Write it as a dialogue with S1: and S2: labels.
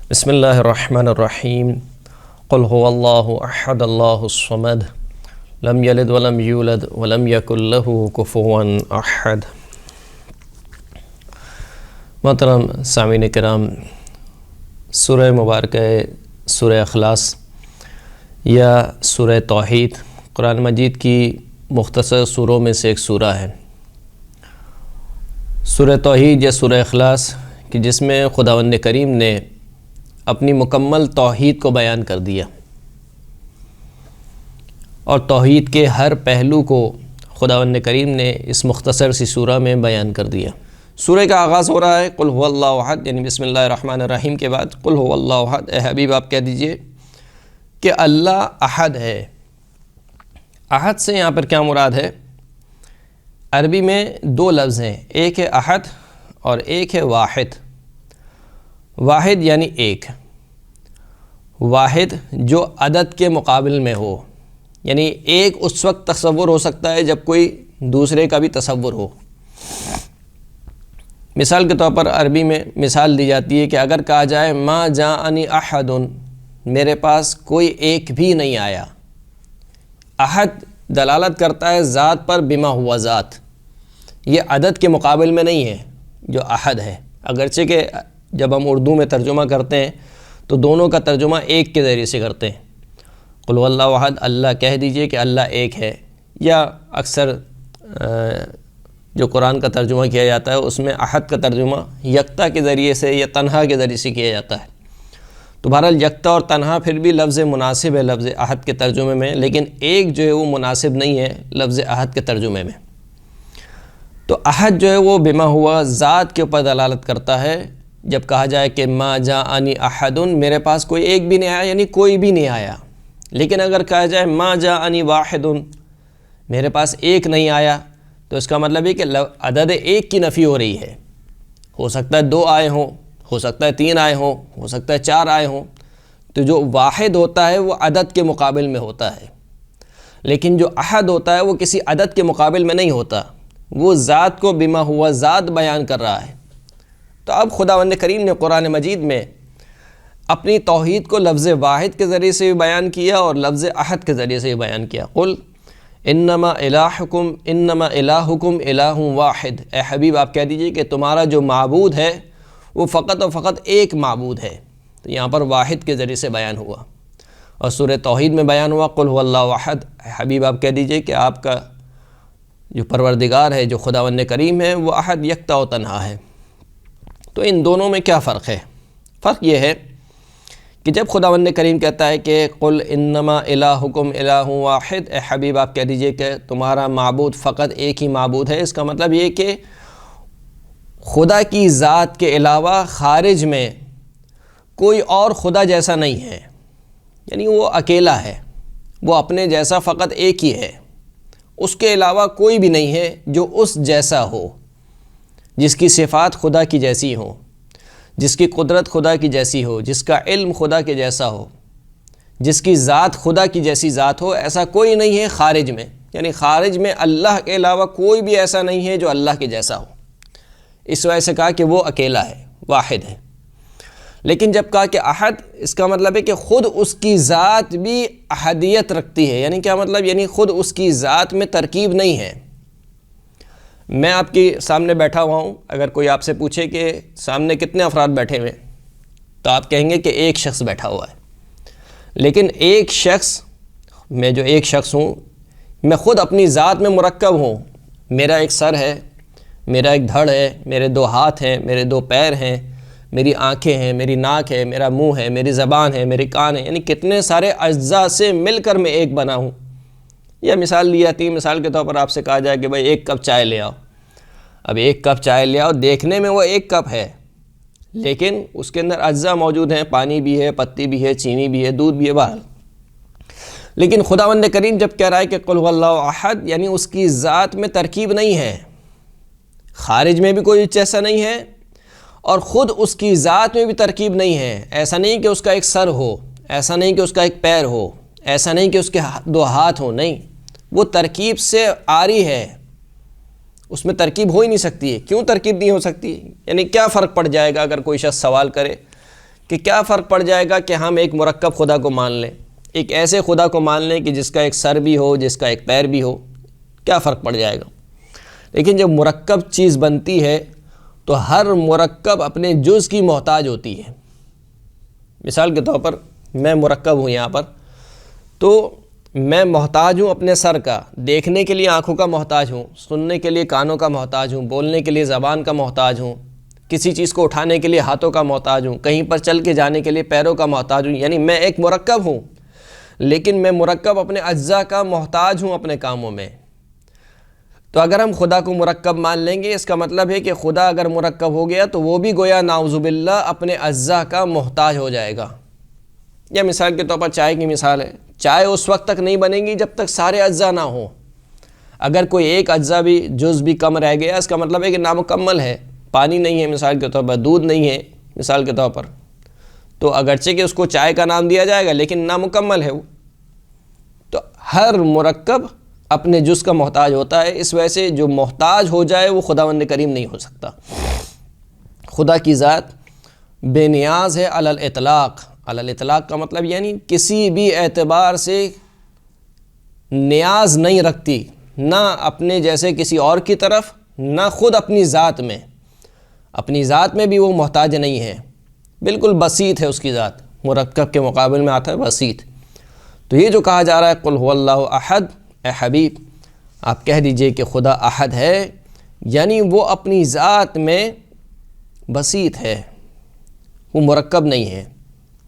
S1: بسم اللہ الرحمن الرحیم قل هو اللہ احد اللہ الصمد لم یلد ولم یولد ولم یکن لہ کفوا احد۔ محترم سامعین کرام، سورہ مبارکہ سورہ اخلاص یا سورہ توحید قرآن مجید کی مختصر سوروں میں سے ایک سورہ ہے۔ سورہ توحید یا سورہ اخلاص کہ جس میں خداوند کریم نے اپنی مکمل توحید کو بیان کر دیا اور توحید کے ہر پہلو کو خداوند کریم نے اس مختصر سی سورہ میں بیان کر دیا۔ سورہ کا آغاز ہو رہا ہے قل هو اللہ احد، یعنی بسم اللہ الرحمن الرحیم کے بعد قل هو اللہ احد۔ اے حبیب آپ کہہ دیجئے کہ اللہ احد ہے۔ احد سے یہاں پر کیا مراد ہے؟ عربی میں دو لفظ ہیں، ایک ہے احد اور ایک ہے واحد۔ واحد یعنی ایک، واحد جو عدد کے مقابل میں ہو، یعنی ایک اس وقت تصور ہو سکتا ہے جب کوئی دوسرے کا بھی تصور ہو۔ مثال کے طور پر عربی میں مثال دی جاتی ہے کہ اگر کہا جائے ما جاءنی احد، میرے پاس کوئی ایک بھی نہیں آیا۔ احد دلالت کرتا ہے ذات پر بما ہوا ذات، یہ عدد کے مقابل میں نہیں ہے جو احد ہے، اگرچہ کہ جب ہم اردو میں ترجمہ کرتے ہیں تو دونوں کا ترجمہ ایک کے ذریعے سے کرتے ہیں۔ قل هو اللہ احد، اللہ کہہ دیجئے کہ اللہ ایک ہے، یا اکثر جو قرآن کا ترجمہ کیا جاتا ہے اس میں احد کا ترجمہ یکتا کے ذریعے سے یا تنہا کے ذریعے سے کیا جاتا ہے۔ تو بہرحال یکتا اور تنہا پھر بھی لفظ مناسب ہے لفظ احد کے ترجمے میں، لیکن ایک جو ہے وہ مناسب نہیں ہے لفظ احد کے ترجمے میں۔ تو احد جو ہے وہ بما ہوا ذات کے اوپر دلالت کرتا ہے۔ جب کہا جائے کہ ما جاءنی احد، میرے پاس کوئی ایک بھی نہیں آیا، یعنی کوئی بھی نہیں آیا۔ لیکن اگر کہا جائے ما جاءنی واحد، میرے پاس ایک نہیں آیا، تو اس کا مطلب ہے کہ عدد ایک کی نفی ہو رہی ہے۔ ہو سکتا ہے دو آئے ہوں، ہو سکتا ہے تین آئے ہوں، ہو سکتا ہے چار آئے ہوں۔ تو جو واحد ہوتا ہے وہ عدد کے مقابل میں ہوتا ہے، لیکن جو احد ہوتا ہے وہ کسی عدد کے مقابل میں نہیں ہوتا، وہ ذات کو بما ہوا ذات بیان کر رہا ہے۔ تو اب خداوند کریم نے قرآن مجید میں اپنی توحید کو لفظ واحد کے ذریعے سے بھی بیان کیا اور لفظ احد کے ذریعے سے بھی بیان کیا۔ قل انما الہکم الہ واحد، اے حبیب آپ کہہ دیجئے کہ تمہارا جو معبود ہے وہ فقط و فقط ایک معبود ہے۔ تو یہاں پر واحد کے ذریعے سے بیان ہوا، اور سورہ توحید میں بیان ہوا قل هو اللہ احد، اے حبیب آپ کہہ دیجئے کہ آپ کا جو پروردگار ہے، جو خداوند کریم ہے، وہ احد یکتا و تنہا ہے۔ تو ان دونوں میں کیا فرق ہے؟ فرق یہ ہے کہ جب خداوند کریم کہتا ہے کہ قل انما الہکم الہ واحد، اے حبیب آپ کہہ دیجئے کہ تمہارا معبود فقط ایک ہی معبود ہے، اس کا مطلب یہ کہ خدا کی ذات کے علاوہ خارج میں کوئی اور خدا جیسا نہیں ہے، یعنی وہ اکیلا ہے، وہ اپنے جیسا فقط ایک ہی ہے، اس کے علاوہ کوئی بھی نہیں ہے جو اس جیسا ہو، جس کی صفات خدا کی جیسی ہوں، جس کی قدرت خدا کی جیسی ہو، جس کا علم خدا کے جیسا ہو، جس کی ذات خدا کی جیسی ذات ہو، ایسا کوئی نہیں ہے خارج میں، یعنی خارج میں اللہ کے علاوہ کوئی بھی ایسا نہیں ہے جو اللہ کے جیسا ہو۔ اس وجہ سے کہا کہ وہ اکیلا ہے، واحد ہے۔ لیکن جب کہا کہ احد، اس کا مطلب ہے کہ خود اس کی ذات بھی احدیت رکھتی ہے۔ یعنی کیا مطلب؟ یعنی خود اس کی ذات میں ترکیب نہیں ہے۔ میں آپ کے سامنے بیٹھا ہوا ہوں، اگر کوئی آپ سے پوچھے کہ سامنے کتنے افراد بیٹھے ہوئے تو آپ کہیں گے کہ ایک شخص بیٹھا ہوا ہے، لیکن ایک شخص، میں جو ایک شخص ہوں، میں خود اپنی ذات میں مرکب ہوں۔ میرا ایک سر ہے، میرا ایک دھڑ ہے، میرے دو ہاتھ ہیں، میرے دو پیر ہیں، میری آنکھیں ہیں، میری ناک ہے، میرا منہ ہے، میری زبان ہے، میرے کان ہیں، یعنی کتنے سارے اجزاء سے مل کر میں ایک بنا ہوں۔ یا مثال دی جاتی ہے، مثال کے طور پر آپ سے کہا جائے کہ بھائی ایک کپ چائے لے آؤ۔ اب ایک کپ چائے لے آؤ، دیکھنے میں وہ ایک کپ ہے، لیکن اس کے اندر اجزاء موجود ہیں، پانی بھی ہے، پتی بھی ہے، چینی بھی ہے، دودھ بھی ہے، بہرحال۔ لیکن خداوند کریم جب کہہ رہا ہے کہ قل هو اللہ احد، یعنی اس کی ذات میں ترکیب نہیں ہے، خارج میں بھی کوئی جیسا نہیں ہے اور خود اس کی ذات میں بھی ترکیب نہیں ہے۔ ایسا نہیں کہ اس کا ایک سر ہو، ایسا نہیں کہ اس کا ایک پیر ہو، ایسا نہیں کہ اس کے دو ہاتھ ہوں، نہیں، وہ ترکیب سے عاری ہے، اس میں ترکیب ہو ہی نہیں سکتی ہے۔ کیوں ترکیب نہیں ہو سکتی؟ یعنی کیا فرق پڑ جائے گا اگر کوئی شخص سوال کرے کہ کیا فرق پڑ جائے گا کہ ہم ایک مرکب خدا کو مان لیں، ایک ایسے خدا کو مان لیں کہ جس کا ایک سر بھی ہو، جس کا ایک پیر بھی ہو، کیا فرق پڑ جائے گا؟ لیکن جب مرکب چیز بنتی ہے تو ہر مرکب اپنے جز کی محتاج ہوتی ہے۔ مثال کے طور پر میں مرکب ہوں یہاں پر، تو میں محتاج ہوں اپنے سر کا، دیکھنے کے لیے آنکھوں کا محتاج ہوں، سننے کے لیے کانوں کا محتاج ہوں، بولنے کے لیے زبان کا محتاج ہوں، کسی چیز کو اٹھانے کے لیے ہاتھوں کا محتاج ہوں، کہیں پر چل کے جانے کے لیے پیروں کا محتاج ہوں، یعنی میں ایک مرکب ہوں، لیکن میں مرکب اپنے اجزاء کا محتاج ہوں اپنے کاموں میں۔ تو اگر ہم خدا کو مرکب مان لیں گے، اس کا مطلب ہے کہ خدا اگر مرکب ہو گیا تو وہ بھی گویا نعوذ باللہ اپنے اجزاء کا محتاج ہو جائے گا۔ یا مثال کے طور پر چائے کی مثال ہے، چائے اس وقت تک نہیں بنے گی جب تک سارے اجزاء نہ ہوں۔ اگر کوئی ایک اجزاء بھی جز بھی کم رہ گیا، اس کا مطلب ہے کہ نامکمل ہے۔ پانی نہیں ہے مثال کے طور پر، دودھ نہیں ہے مثال کے طور پر، تو اگرچہ کہ اس کو چائے کا نام دیا جائے گا لیکن نامکمل ہے وہ۔ تو ہر مرکب اپنے جز کا محتاج ہوتا ہے، اس وجہ سے جو محتاج ہو جائے وہ خداوند کریم نہیں ہو سکتا۔ خدا کی ذات بے نیاز ہے علی الاطلاق۔ علی الاطلاق کا مطلب یعنی کسی بھی اعتبار سے نیاز نہیں رکھتی، نہ اپنے جیسے کسی اور کی طرف، نہ خود اپنی ذات میں۔ اپنی ذات میں بھی وہ محتاج نہیں ہے، بالکل بسیط ہے اس کی ذات، مرکب کے مقابل میں آتا ہے بسیط۔ تو یہ جو کہا جا رہا ہے قل هو اللہ احد، اے حبیب آپ کہہ دیجئے کہ خدا احد ہے، یعنی وہ اپنی ذات میں بسیط ہے، وہ مرکب نہیں ہے۔